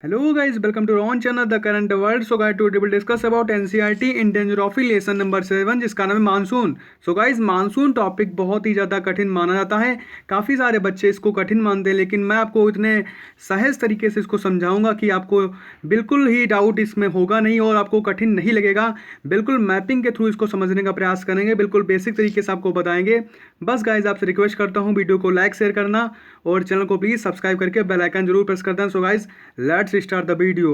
Hello guys, welcome to our own channel The Current World. So guys, today we will discuss about NCERT Indian Geography lesson number 7 जिसका नाम है monsoon. So guys monsoon topic बहुत ही ज़्यादा कठिन माना जाता है. काफ़ी सारे बच्चे इसको कठिन मानते हैं, लेकिन मैं आपको इतने सहज तरीके से इसको समझाऊंगा कि आपको बिल्कुल ही डाउट इसमें होगा नहीं और आपको कठिन नहीं लगेगा. बिल्कुल मैपिंग के थ्रू इसको समझने का प्रयास करेंगे, बिल्कुल बेसिक तरीके से आपको बताएंगे. बस गाइज आपसे रिक्वेस्ट करता हूँ वीडियो को लाइक शेयर करना और चैनल को प्लीज़ सब्सक्राइब करके बेल आइकन जरूर प्रेस कर दें. So guys let's start the video.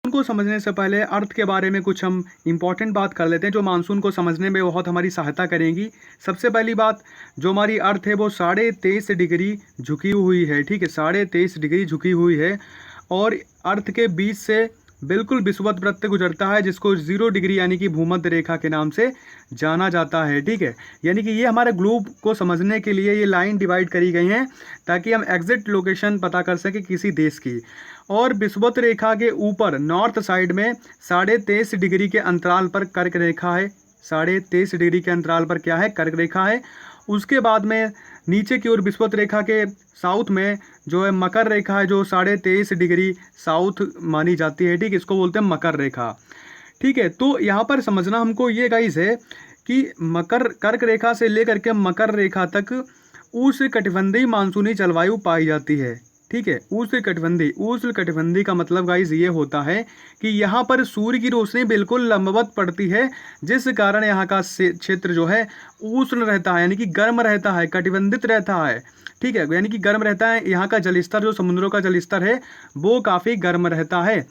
उनको समझने से पहले अर्थ के बारे में कुछ हम इंपॉर्टेंट बात कर लेते हैं जो मानसून को समझने में बहुत हमारी सहायता करेंगी. सबसे पहली बात, जो हमारी अर्थ है वो 23.5 डिग्री झुकी हुई है. ठीक है, 23.5 डिग्री झुकी हुई है और अर्थ के बीच से बिल्कुल विषुवत वृत्त गुजरता है जिसको 0 डिग्री यानी कि भूमध्य रेखा के नाम से जाना जाता है. ठीक है, यानी कि ये हमारे ग्लोब को समझने के लिए ये लाइन डिवाइड करी गई हैं ताकि हम एग्जैक्ट लोकेशन पता कर सकें किसी देश की. और विषुवत रेखा के ऊपर नॉर्थ साइड में 23.5 डिग्री के अंतराल पर कर्क रेखा है. 23.5 डिग्री के अंतराल पर क्या है? कर्क रेखा है. उसके बाद में नीचे की ओर विषुवत रेखा के साउथ में जो है मकर रेखा है जो 23.5 डिग्री साउथ मानी जाती है. ठीक, इसको बोलते हैं मकर रेखा. ठीक है, तो यहाँ पर समझना हमको ये गाइस है कि मकर कर्क रेखा से लेकर के मकर रेखा तक उष्णकटिबंधीय मानसूनी जलवायु पाई जाती है. ठीक है, उष्णकटिबंधीय का मतलब गाइस ये होता है कि यहाँ पर सूर्य की रोशनी बिल्कुल लंबवत पड़ती है जिस कारण यहाँ का क्षेत्र जो है उष्ण रहता है, यानी कि गर्म रहता है, कटिबंधित रहता है. ठीक है, यानी कि गर्म रहता है. यहाँ का जलस्तर जो समुद्रों का जलस्तर है वो काफ़ी गर्म रहता है.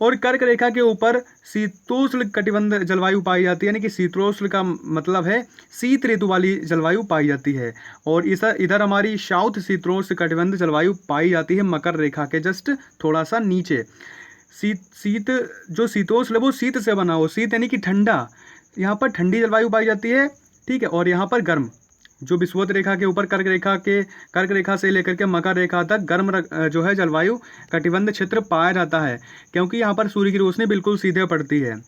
और कर्क रेखा के ऊपर शीतोष्ण कटिबंध जलवायु पाई जाती है, यानी कि शीतोष्ण का मतलब है शीत ऋतु वाली जलवायु पाई जाती है. और इधर हमारी साउथ शीतोष्ण कटिबंध जलवायु पाई जाती है मकर रेखा के जस्ट थोड़ा सा नीचे. शीत जो शीतोष्ण है वो शीत से बना हो, शीत यानी कि ठंडा, यहाँ पर ठंडी जलवायु पाई जाती है. ठीक है, और यहाँ पर गर्म, जो विषुवत रेखा के ऊपर कर्क रेखा से लेकर के मकर रेखा तक गर्म जो है जलवायु कटिबंध क्षेत्र पाया जाता है क्योंकि यहाँ पर सूर्य की रोशनी बिल्कुल सीधे पड़ती है.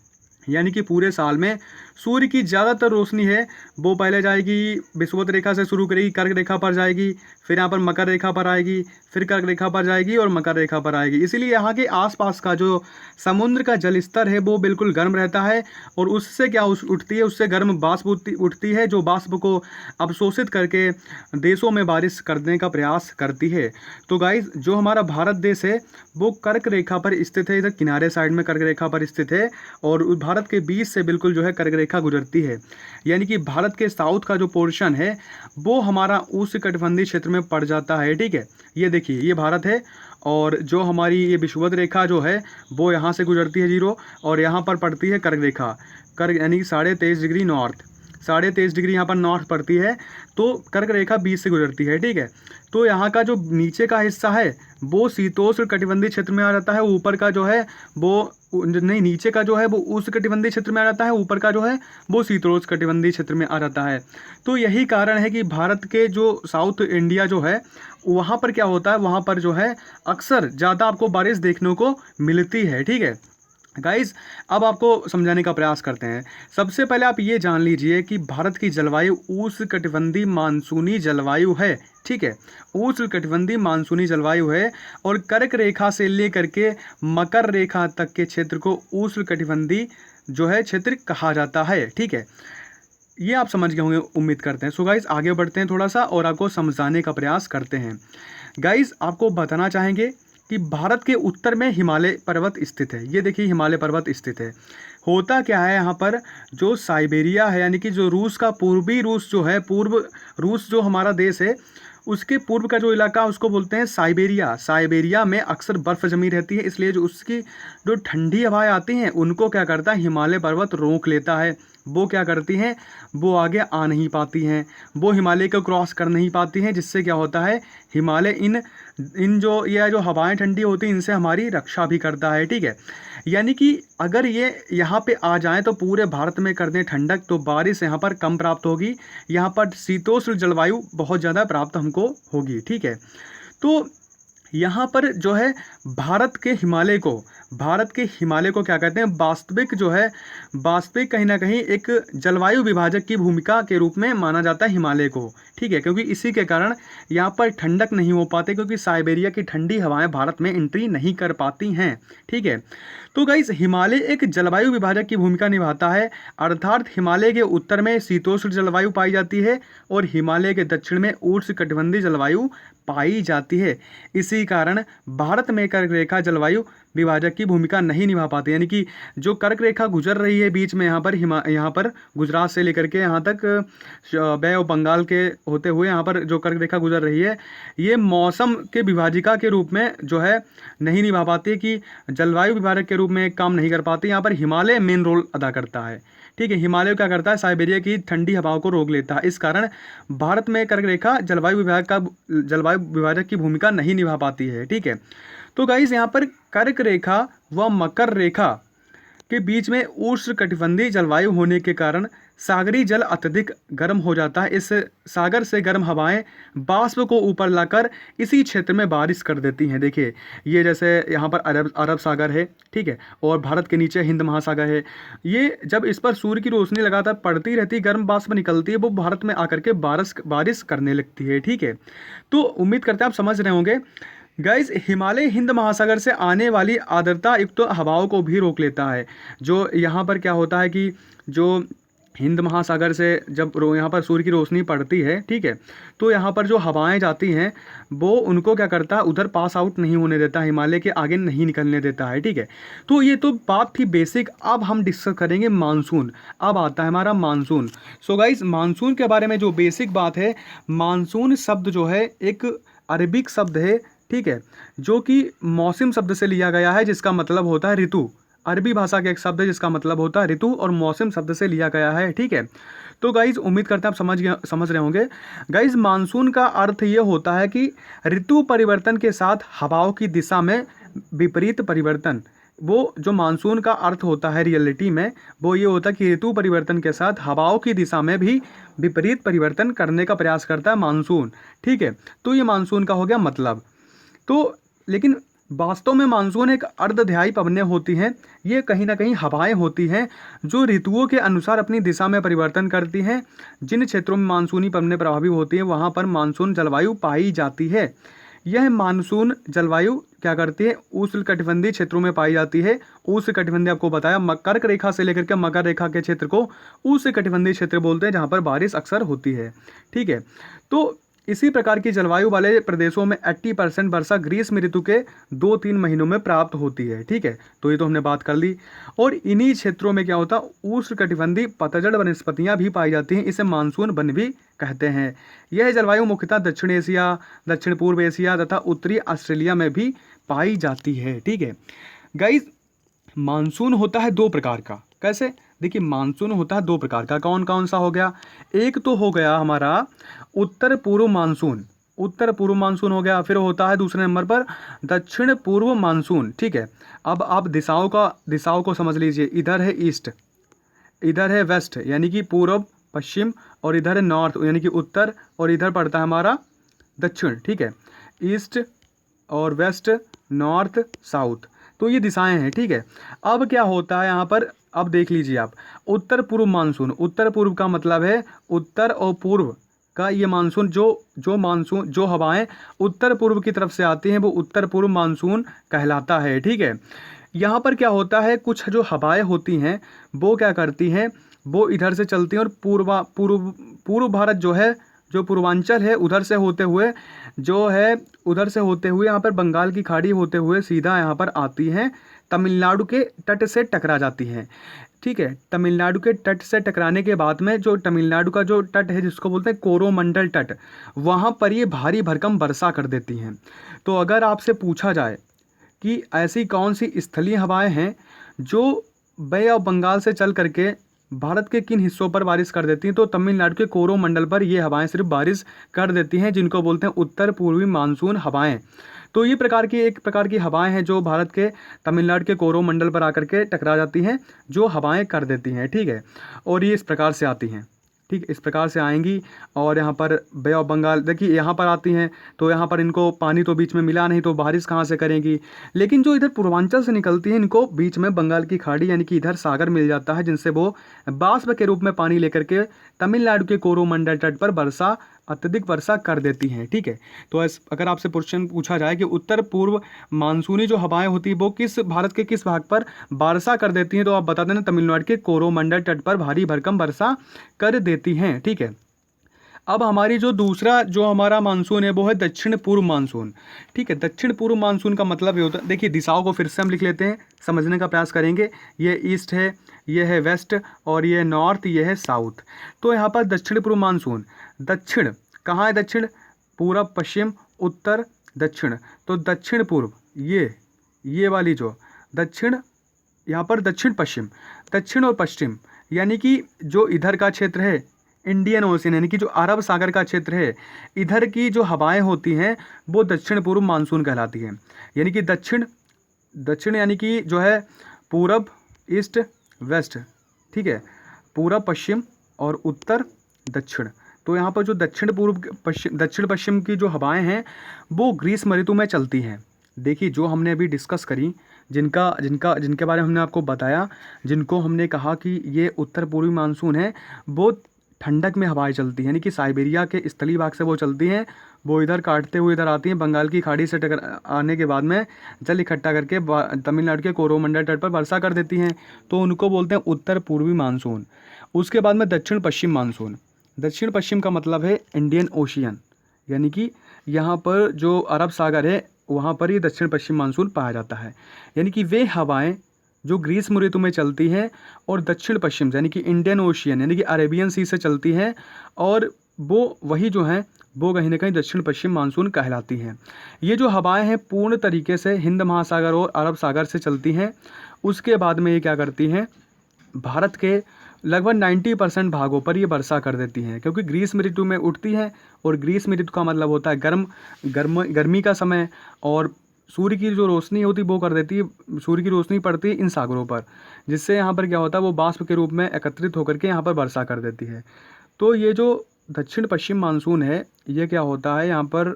यानी कि पूरे साल में सूर्य की ज़्यादातर रोशनी है वो पहले जाएगी विषुवत रेखा से शुरू करेगी, कर्क रेखा पर जाएगी, फिर यहाँ पर मकर रेखा पर आएगी, फिर कर्क रेखा पर जाएगी और मकर रेखा पर आएगी. इसीलिए यहाँ के आसपास का जो समुद्र का जल स्तर है वो बिल्कुल गर्म रहता है और उससे क्या उठती है, उससे गर्म वाष्प उठती है जो वाष्प को अवशोषित करके देशों में बारिश करने का प्रयास करती है. तो गाइज जो हमारा भारत देश है वो कर्क रेखा पर स्थित है, इधर किनारे साइड में कर्क रेखा पर स्थित है और भारत के बीच से बिल्कुल जो है कर्क रेखा गुजरती है. यानी कि भारत के साउथ का जो पोर्शन है वो हमारा उष्णकटिबंधीय क्षेत्र में पड़ जाता है. ठीक है, ये देखिए ये भारत है और जो हमारी ये विषुवत रेखा जो है वो यहाँ से गुजरती है 0 और यहाँ पर पड़ती है कर्क रेखा. कर्क यानी कि 23.5 डिग्री नॉर्थ, 23.5 डिग्री यहाँ पर नॉर्थ पड़ती है तो कर्क रेखा बीच से गुजरती है. ठीक है, तो यहाँ का जो नीचे का हिस्सा है वो शीतोष्ण कटिबंधीय क्षेत्र में आ जाता है, ऊपर का जो है वो नहीं, नीचे का जो है वो उष्णकटिबंधीय क्षेत्र में आ जाता है, ऊपर का जो है वो शीतोष्ण कटिबंधीय क्षेत्र में आ जाता है. तो यही कारण है कि भारत के जो साउथ इंडिया जो है वहाँ पर क्या होता है, वहाँ पर जो है अक्सर ज़्यादा आपको बारिश देखने को मिलती है. ठीक है गाइज, अब आपको समझाने का प्रयास करते हैं. सबसे पहले आप ये जान लीजिए कि भारत की जलवायु उष्णकटिबंधीय मानसूनी जलवायु है. ठीक है, उष्णकटिबंधीय मानसूनी जलवायु है और कर्क रेखा से लेकर के मकर रेखा तक के क्षेत्र को उष्णकटिबंधीय जो है क्षेत्र कहा जाता है. ठीक है, ये आप समझ गए होंगे उम्मीद करते हैं. सो गाइज आगे बढ़ते हैं थोड़ा सा और आपको समझाने का प्रयास करते हैं. गाइज आपको बताना चाहेंगे कि भारत के उत्तर में हिमालय पर्वत स्थित है. ये देखिए हिमालय पर्वत स्थित है. होता क्या है यहाँ पर, जो साइबेरिया है यानी कि जो रूस का पूर्वी रूस जो है, पूर्व रूस जो हमारा देश है उसके पूर्व का जो इलाका उसको बोलते हैं साइबेरिया. साइबेरिया में अक्सर बर्फ़ जमी रहती है, इसलिए जो उसकी जो ठंडी हवाएं आती हैं उनको क्या करता है हिमालय पर्वत रोक लेता है. वो क्या करती हैं, वो आगे आ नहीं पाती हैं, वो हिमालय को क्रॉस कर नहीं पाती हैं, जिससे क्या होता है हिमालय इन जो ये जो हवाएं ठंडी होती हैं इनसे हमारी रक्षा भी करता है. ठीक है, यानी कि अगर ये यहाँ पे आ जाएं तो पूरे भारत में कर दें ठंडक तो बारिश यहाँ पर कम प्राप्त होगी, यहाँ पर शीतोष्ण जलवायु बहुत ज़्यादा प्राप्त हमको होगी. ठीक है, तो यहाँ पर जो है भारत के हिमालय को क्या कहते हैं, वास्तविक कहीं ना कहीं एक जलवायु विभाजक की भूमिका के रूप में माना जाता है हिमालय को, ठीक है, क्योंकि इसी के कारण यहाँ पर ठंडक नहीं हो पाती, क्योंकि साइबेरिया की ठंडी हवाएं भारत में एंट्री नहीं कर पाती हैं, ठीक है। तो गाइस हिमालय एक जलवायु विभाजक की भूमिका निभाता है, अर्थात हिमालय के उत्तर में शीतोष्ण जलवायु पाई जाती है और हिमालय के दक्षिण में उष्णकटिबंधीय जलवायु पाई जाती है। इसी कारण भारत में कर्क रेखा जलवायु विभाजक की भूमिका नहीं निभा पाती, यानी कि जो कर्क रेखा गुजर रही है बीच में यहाँ पर गुजरात से लेकर के यहाँ तक बे ऑफ बंगाल के होते हुए यहाँ पर जो कर्क रेखा गुजर रही है, ये मौसम के विभाजिका के रूप में जो है नहीं निभा पाती, कि जलवायु विभाजक के रूप में काम नहीं कर पाती। यहाँ पर हिमालय मेन रोल अदा करता है, ठीक है। हिमालय क्या करता है, साइबेरिया की ठंडी हवाओं को रोक लेता है। इस कारण भारत में कर्क रेखा जलवायु विभाजक की भूमिका नहीं निभा पाती है, ठीक है। तो गाइस यहाँ पर कर्क रेखा व मकर रेखा के बीच में उष्णकटिबंधीय जलवायु होने के कारण सागरी जल अत्यधिक गर्म हो जाता है। इस सागर से गर्म हवाएं वाष्प को ऊपर लाकर इसी क्षेत्र में बारिश कर देती हैं। देखिए ये जैसे यहाँ पर अरब सागर है, ठीक है, और भारत के नीचे हिंद महासागर है। ये जब इस पर सूर्य की रोशनी लगातार पड़ती रहती है, गर्म वाष्प निकलती है, वो भारत में आकर के बारिश करने लगती है, ठीक है। तो उम्मीद करते हैं आप समझ रहे होंगे। गाइस हिमालय हिंद महासागर से आने वाली आर्द्रता युक्त हवाओं को भी रोक लेता है। जो यहाँ पर क्या होता है कि जो हिंद महासागर से जब यहाँ पर सूर्य की रोशनी पड़ती है, ठीक है, तो यहाँ पर जो हवाएं जाती हैं वो उनको क्या करता है, उधर पास आउट नहीं होने देता, हिमालय के आगे नहीं निकलने देता है, ठीक है। तो ये तो बात थी बेसिक। अब हम डिस्कस करेंगे मानसून। अब आता है हमारा मानसून। सो गाइस मानसून के बारे में जो बेसिक बात है, मानसून शब्द जो है एक अरबिक शब्द है, ठीक है, जो कि मौसम शब्द से लिया गया है, जिसका मतलब होता है ऋतु। अरबी भाषा का एक शब्द है जिसका मतलब होता है ऋतु, और मौसम शब्द से लिया गया है, ठीक है। तो गाइज उम्मीद करते हैं आप समझ रहे होंगे। गाइज मानसून का अर्थ ये होता है कि ऋतु परिवर्तन के साथ हवाओं की दिशा में विपरीत परिवर्तन। वो जो मानसून का अर्थ होता है रियलिटी में, वो ये होता है कि ऋतु परिवर्तन के साथ हवाओं की दिशा में भी विपरीत परिवर्तन करने का प्रयास करता है मानसून, ठीक है। तो ये मानसून का हो गया मतलब। तो लेकिन वास्तव में मानसून एक अर्धध्यायी पवनें होती हैं। ये कहीं ना कहीं हवाएं होती हैं जो ऋतुओं के अनुसार अपनी दिशा में परिवर्तन करती हैं। जिन क्षेत्रों में मानसूनी पवनें प्रभावी होती हैं वहाँ पर मानसून जलवायु पाई जाती है। यह मानसून जलवायु क्या करती है, उष्णकटिबंधीय क्षेत्रों में पाई जाती है। उष्णकटिबंधीय आपको बताया, कर्क रेखा से लेकर के मकर रेखा के क्षेत्र को उष्णकटिबंधीय क्षेत्र बोलते हैं, जहाँ पर बारिश अक्सर होती है, ठीक है। तो इसी प्रकार की जलवायु वाले प्रदेशों में 80% वर्षा ग्रीष्म ऋतु के 2-3 महीनों में प्राप्त होती है, ठीक है। तो ये तो हमने बात कर ली। और इन्हीं क्षेत्रों में क्या होता है, उष्णकटिबंधीय पतझड़ वनस्पतियां भी पाई जाती हैं। इसे मानसून वन भी कहते हैं। यह जलवायु मुख्यतः दक्षिण एशिया, दक्षिण पूर्व एशिया तथा उत्तरी ऑस्ट्रेलिया में भी पाई जाती है, ठीक है। गाइस मानसून होता है 2 प्रकार का। कैसे, देखिए मानसून होता है 2 प्रकार का। कौन कौन सा हो गया, एक तो हो गया हमारा उत्तर पूर्व मानसून हो गया। फिर होता है दूसरे नंबर पर दक्षिण पूर्व मानसून, ठीक है। अब आप दिशाओं को समझ लीजिए। इधर है ईस्ट, इधर है वेस्ट यानी कि पूर्व पश्चिम, और इधर है नॉर्थ यानी कि उत्तर, और इधर पड़ता है हमारा दक्षिण, ठीक है। ईस्ट और वेस्ट, नॉर्थ, साउथ, तो ये दिशाएं हैं, ठीक है। अब क्या होता है यहाँ पर, अब देख लीजिए आप, उत्तर पूर्व मानसून। उत्तर पूर्व का मतलब है उत्तर और पूर्व का ये मानसून। जो हवाएं उत्तर पूर्व की तरफ से आती हैं वो उत्तर पूर्व मानसून कहलाता है, ठीक है। यहाँ पर क्या होता है, कुछ जो हवाएं होती हैं वो क्या करती हैं, वो इधर से चलती हैं और पूर्व भारत जो है, जो पूर्वांचल है, उधर से होते हुए यहाँ पर बंगाल की खाड़ी होते हुए सीधा यहाँ पर आती हैं, तमिलनाडु के तट से टकरा जाती हैं, ठीक है। तमिलनाडु के तट से टकराने के बाद में जो तमिलनाडु का जो तट है जिसको बोलते हैं कोरोमंडल तट, वहाँ पर ये भारी भरकम वर्षा कर देती हैं। तो अगर आपसे पूछा जाए कि ऐसी कौन सी स्थलीय हवाएं हैं जो बे ऑफ बंगाल से चल करके भारत के किन हिस्सों पर बारिश कर देती हैं, तो तमिलनाडु के कोरोमंडल पर ये हवाएं सिर्फ बारिश कर देती हैं, जिनको बोलते हैं उत्तर पूर्वी मानसून हवाएं। तो ये एक प्रकार की हवाएं हैं जो भारत के तमिलनाडु के कोरोमंडल पर आकर के टकरा जाती हैं, जो हवाएं कर देती हैं, ठीक है। और ये इस प्रकार से आती हैं, ठीक, इस प्रकार से आएंगी और यहाँ पर बे ऑफ बंगाल देखिए यहाँ पर आती हैं, तो यहाँ पर इनको पानी तो बीच में मिला नहीं, तो बारिश कहाँ से करेंगी। लेकिन जो इधर पूर्वांचल से निकलती है, इनको बीच में बंगाल की खाड़ी यानी कि इधर सागर मिल जाता है, जिनसे वो बाष्प के रूप में पानी लेकर के तमिलनाडु के कोरोमंडल तट पर वर्षा अत्यधिक वर्षा कर देती हैं। ठीक है, तो अगर आपसे क्वेश्चन पूछा जाए कि उत्तर पूर्व मानसूनी जो हवाएं होती है वो किस भारत के किस भाग पर वर्षा कर देती हैं, तो आप बता देना तमिलनाडु के कोरोमंडल तट पर भारी भरकम वर्षा कर देती हैं। ठीक है, अब हमारी जो दूसरा जो हमारा मानसून है वो है दक्षिण पूर्व मानसून। ठीक है, दक्षिण पूर्व मानसून का मतलब ये होता है, देखिए दिशाओं को फिर से हम लिख लेते हैं, समझने का प्रयास करेंगे। ये ईस्ट है, ये है वेस्ट, और ये नॉर्थ, ये है साउथ। तो यहाँ पर दक्षिण पूर्व मानसून, दक्षिण कहाँ है, दक्षिण पूरब पश्चिम उत्तर दक्षिण, तो दक्षिण पूर्व ये वाली जो दक्षिण, यहाँ पर दक्षिण पश्चिम, दक्षिण और पश्चिम यानी कि जो इधर का क्षेत्र है इंडियन ओशन यानी कि जो अरब सागर का क्षेत्र है, इधर की जो हवाएं होती हैं वो दक्षिण पूर्व मानसून कहलाती हैं। यानी कि दक्षिण यानी कि जो है पूरब ईस्ट वेस्ट, ठीक है, पूरब पश्चिम और उत्तर दक्षिण। तो यहाँ पर जो दक्षिण पश्चिम की जो हवाएं हैं वो ग्रीष्म ऋतु में चलती हैं। देखिए जो हमने अभी डिस्कस करी, जिनके बारे में हमने आपको बताया, जिनको हमने कहा कि ये उत्तर पूर्वी मानसून है, वो ठंडक में हवाएं चलती हैं, यानी कि साइबेरिया के स्थलीय भाग से वो चलती हैं, वो इधर काटते हुए इधर आती हैं, बंगाल की खाड़ी से आने के बाद में जल इकट्ठा करके तमिलनाडु के कोरोमंडल तट पर वर्षा कर देती हैं, तो उनको बोलते हैं उत्तर पूर्वी मानसून। उसके बाद में दक्षिण पश्चिम मानसून। दक्षिण पश्चिम का मतलब है इंडियन ओशियन, यानी कि यहाँ पर जो अरब सागर है वहाँ पर ही दक्षिण पश्चिम मानसून पाया जाता है। यानी कि वे हवाएं जो ग्रीष्म ऋतु में चलती हैं और दक्षिण पश्चिम यानी कि इंडियन ओशियन यानी कि अरेबियन सी से चलती हैं, और वो वही जो हैं वो कहीं ना कहीं दक्षिण पश्चिम मानसून कहलाती हैं। ये जो हवाएं हैं पूर्ण तरीके से हिंद महासागर और अरब सागर से चलती हैं। उसके बाद में ये क्या करती हैं, भारत के लगभग 90% भागों पर ये वर्षा कर देती हैं, क्योंकि ग्रीष्म ऋतु में उठती हैं, और ग्रीष्म ऋतु का मतलब होता है गर्मी का समय, और सूर्य की जो रोशनी होती वो कर देती है, सूर्य की रोशनी पड़ती है इन सागरों पर, जिससे यहाँ पर क्या होता है वो बाष्प के रूप में एकत्रित होकर के यहाँ पर वर्षा कर देती है। तो ये जो दक्षिण पश्चिम मानसून है ये क्या होता है, यहाँ पर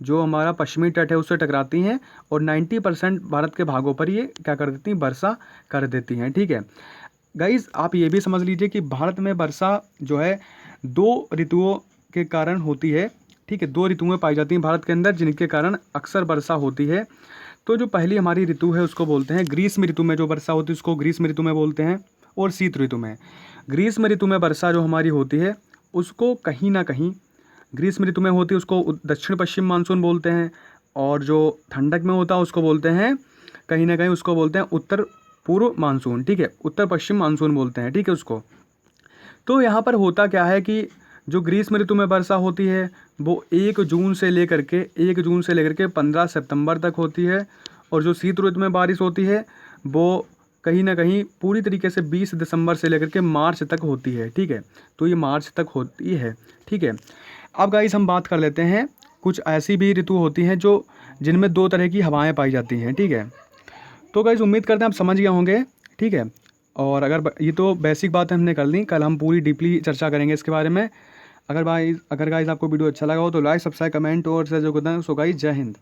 जो हमारा पश्चिमी तट है उससे टकराती हैं, और 90% भारत के भागों पर ये क्या कर देती हैं, वर्षा कर देती हैं। ठीक है गाइज, आप ये भी समझ लीजिए कि भारत में वर्षा जो है 2 ऋतुओं के कारण होती है। ठीक है, 2 ऋतुएं पाई जाती हैं भारत के अंदर जिनके कारण अक्सर वर्षा होती है। तो जो पहली हमारी ऋतु है उसको बोलते हैं ग्रीष्म ऋतु में जो वर्षा होती है उसको ग्रीष्म ऋतु में बोलते हैं, और शीत ऋतु में। ग्रीष्म ऋतु में वर्षा जो हमारी होती है उसको कहीं ना कहीं ग्रीष्म ऋतु में होती है उसको दक्षिण पश्चिम मानसून बोलते हैं, और जो ठंडक में होता है उसको बोलते हैं कहीं ना कहीं उसको बोलते हैं उत्तर पूर्व मानसून। ठीक है, उत्तर पश्चिम मानसून बोलते हैं। ठीक है उसको। तो यहाँ पर होता क्या है कि जो ग्रीष्म ऋतु में वर्षा होती है वो 1 जून से लेकर के 15 सितंबर तक होती है, और जो शीत ऋतु में बारिश होती है वो कहीं ना कहीं पूरी तरीके से 20 दिसंबर से लेकर के मार्च तक होती है। ठीक है, तो ये मार्च तक होती है। ठीक है, अब गाइस हम बात कर लेते हैं, कुछ ऐसी भी ऋतु होती हैं जो जिनमें 2 तरह की हवाएं पाई जाती हैं। ठीक है, तो गाइस उम्मीद करते हैं आप समझ गए होंगे। ठीक है, और अगर ये तो बेसिक बात हमने कर ली, कल हम पूरी डीपली चर्चा करेंगे इसके बारे में। अगर गाइस आपको वीडियो अच्छा लगा हो तो लाइक सब्सक्राइब कमेंट और शेयर जरूर करना। सो गाइस जय हिंद।